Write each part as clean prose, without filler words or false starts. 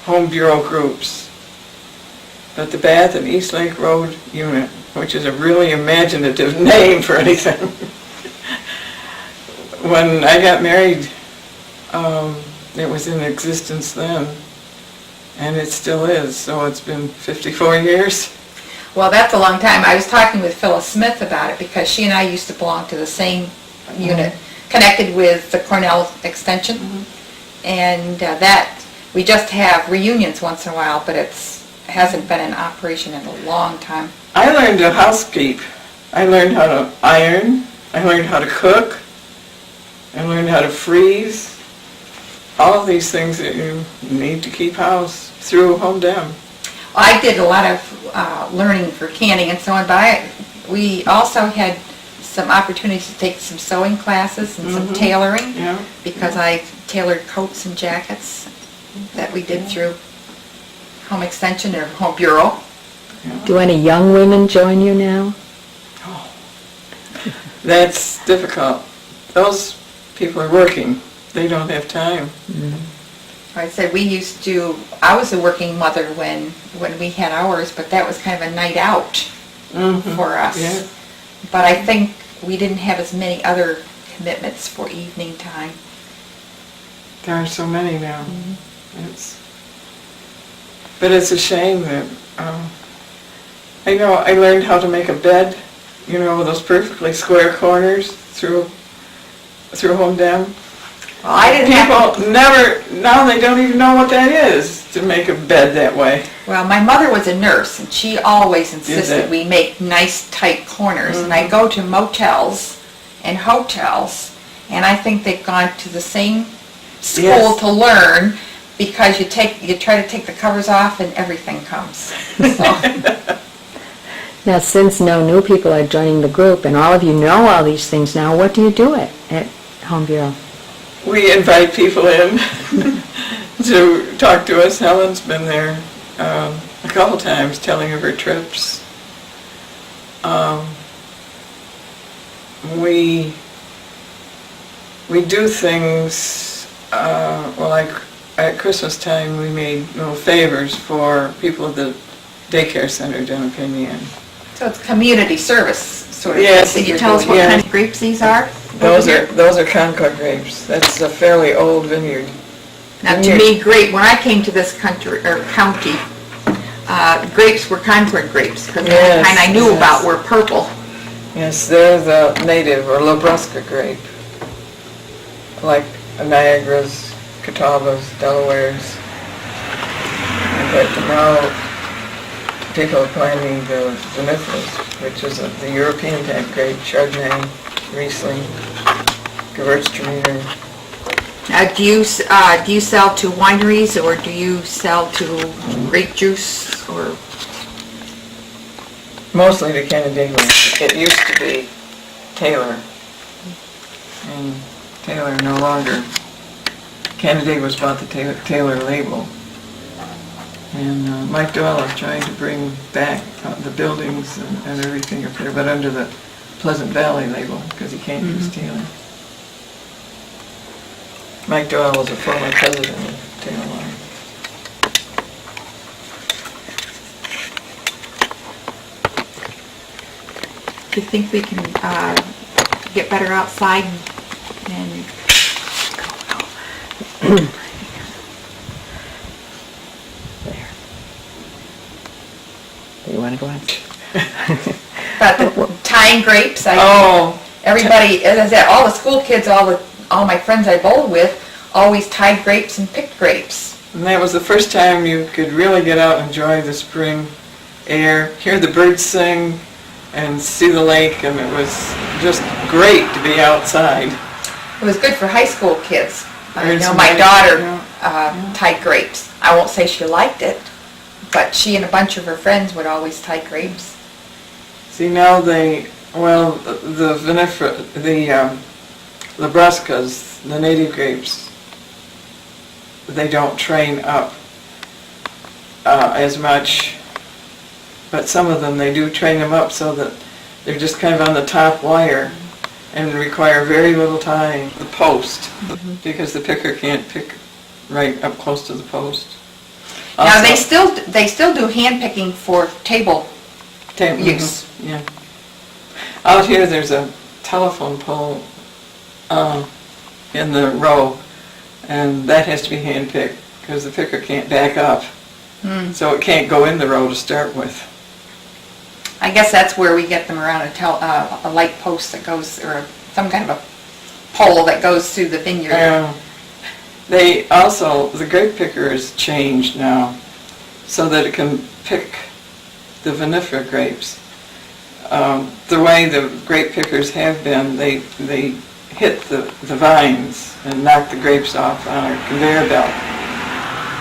home bureau groups. But the Bath and East Lake Road unit, which is a really imaginative name for anything. When I got married, it was in existence then, and it still is, so it's been 54 years. Well, that's a long time. I was talking with Phyllis Smith about it because she and I used to belong to the same unit, connected with the Cornell Extension, and that we just have reunions once in a while, but it hasn't been in operation in a long time. I learned to housekeep. I learned how to iron. I learned how to cook. I learned how to freeze. All of these things that you need to keep house through Home Dem. I did a lot of learning for canning and so on, but we also had some opportunities to take some sewing classes and some tailoring, because I tailored coats and jackets that we did through Home Extension or Home Bureau. Do any young women join you now? Oh, that's difficult. Those people are working. They don't have time. I said I was a working mother when we had ours, but that was kind of a night out for us. Yeah. But I think we didn't have as many other commitments for evening time. There are so many now. But it's a shame that, I learned how to make a bed, with those perfectly square corners through Home Dem. Well, I didn't People now they don't even know what that is, to make a bed that way. Well, my mother was a nurse, and she always insisted we make nice, tight corners. And I go to motels and hotels, and I think they've gone to the same school to learn, because you try to take the covers off and everything comes. So. Now, since no new people are joining the group, and all of you know all these things now, what do you do at Home Bureau? We invite people in to talk to us. Helen's been there a couple times telling of her trips. We do things, like at Christmas time we made little favors for people at the daycare center down in Penn Yan. So it's community service, sort of. Yes. Can you tell us what kind of grapes these are? Those are Concord grapes. That's a fairly old vineyard. Now, to me, when I came to this county, grapes were Concord grapes, because the kind I knew about were purple. Yes, they're the native or Labrusca grape, like Niagara's, Catawba's, Delaware's. But now people are planting the vinifers, which is the European type grape, Chardonnay, Riesling, Gewürztraminer. Now, do you sell to wineries, or do you sell to grape juice, or? Mostly to Canandaigua. It used to be Taylor, and Taylor no longer. Canandaigua's bought the Taylor label, and Mike Doyle is trying to bring back the buildings and everything up there, but under the Pleasant Valley label, because he can't use Taylor. Mike Doyle was a former president of Taylor Wine. Do you think we can get better outside and There. Do you want to go on? About the tying grapes? Everybody, as I said, all the school kids, all my friends I bowled with, always tied grapes and picked grapes. And that was the first time you could really get out and enjoy the spring air, hear the birds sing, and see the lake, and it was just great to be outside. It was good for high school kids. I know my daughter tied grapes. I won't say she liked it, but she and a bunch of her friends would always tie grapes. See, now the Labruscas, the native grapes, they don't train up as much, but some of them they do train them up so that they're just kind of on the top wire and require very little tying. The post, because the picker can't pick right up close to the post. Now, Also- they still do hand picking for table use. Yeah. Out here, there's a telephone pole in the row, and that has to be hand-picked, because the picker can't back up. So it can't go in the row to start with. I guess that's where we get them around a light post that goes, or some kind of a pole that goes through the vineyard. They also, the grape picker is changed now, so that it can pick the vinifera grapes. The way the grape pickers have been, they hit the vines and knock the grapes off on a conveyor belt.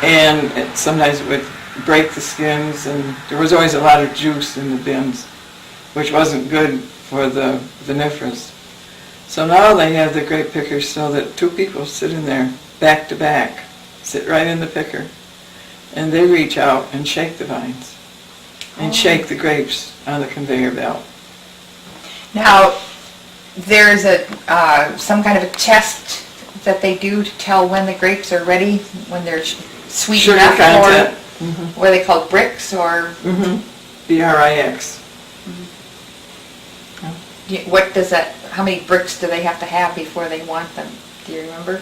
And sometimes it would break the skins, and there was always a lot of juice in the bins, which wasn't good for the viniferas. So now they have the grape pickers so that two people sit in there back to back, sit right in the picker, and they reach out and shake the vines and shake the grapes on the conveyor belt. Now, there's some kind of a test that they do to tell when the grapes are ready, when they're sweet Sugar enough, content. or what are they called, bricks, or BRIX. what does that? How many bricks do they have to have before they want them? Do you remember?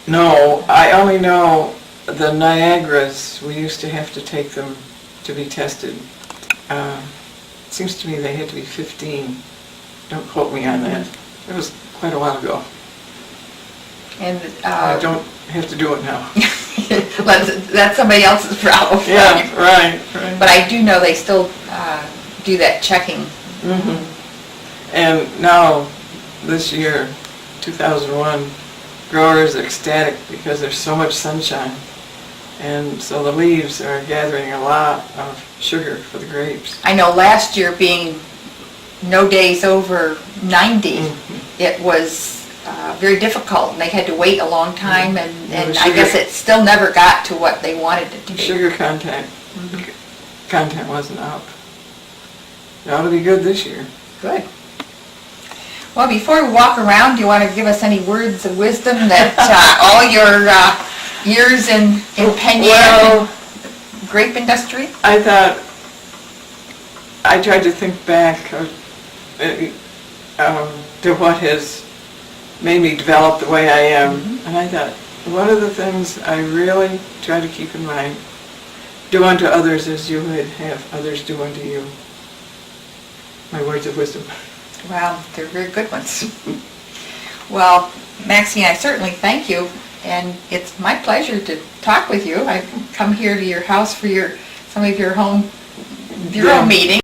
No, I only know the Niagaras, we used to have to take them to be tested. Seems to me they had to be 15. Don't quote me on that. It was quite a while ago. And I don't have to do it now. that's somebody else's problem. Yeah, right. But I do know they still do that checking. And now, this year, 2001, growers are ecstatic because there's so much sunshine. And so the leaves are gathering a lot of sugar for the grapes. I know last year being no days over 90, it was very difficult, and they had to wait a long time, and I guess it still never got to what they wanted it to be. Sugar content wasn't up. It ought to be good this year. Good. Well, before we walk around, do you want to give us any words of wisdom that all your years in Penn Yan grape industry? I thought, I tried to think back to what has made me develop the way I am, and I thought, one of the things I really try to keep in mind, do unto others as you would have others do unto you. My words of wisdom. Wow, they're very good ones. Well, Maxine, I certainly thank you, and it's my pleasure to talk with you. I've come here to your house for some of your home bureau meetings.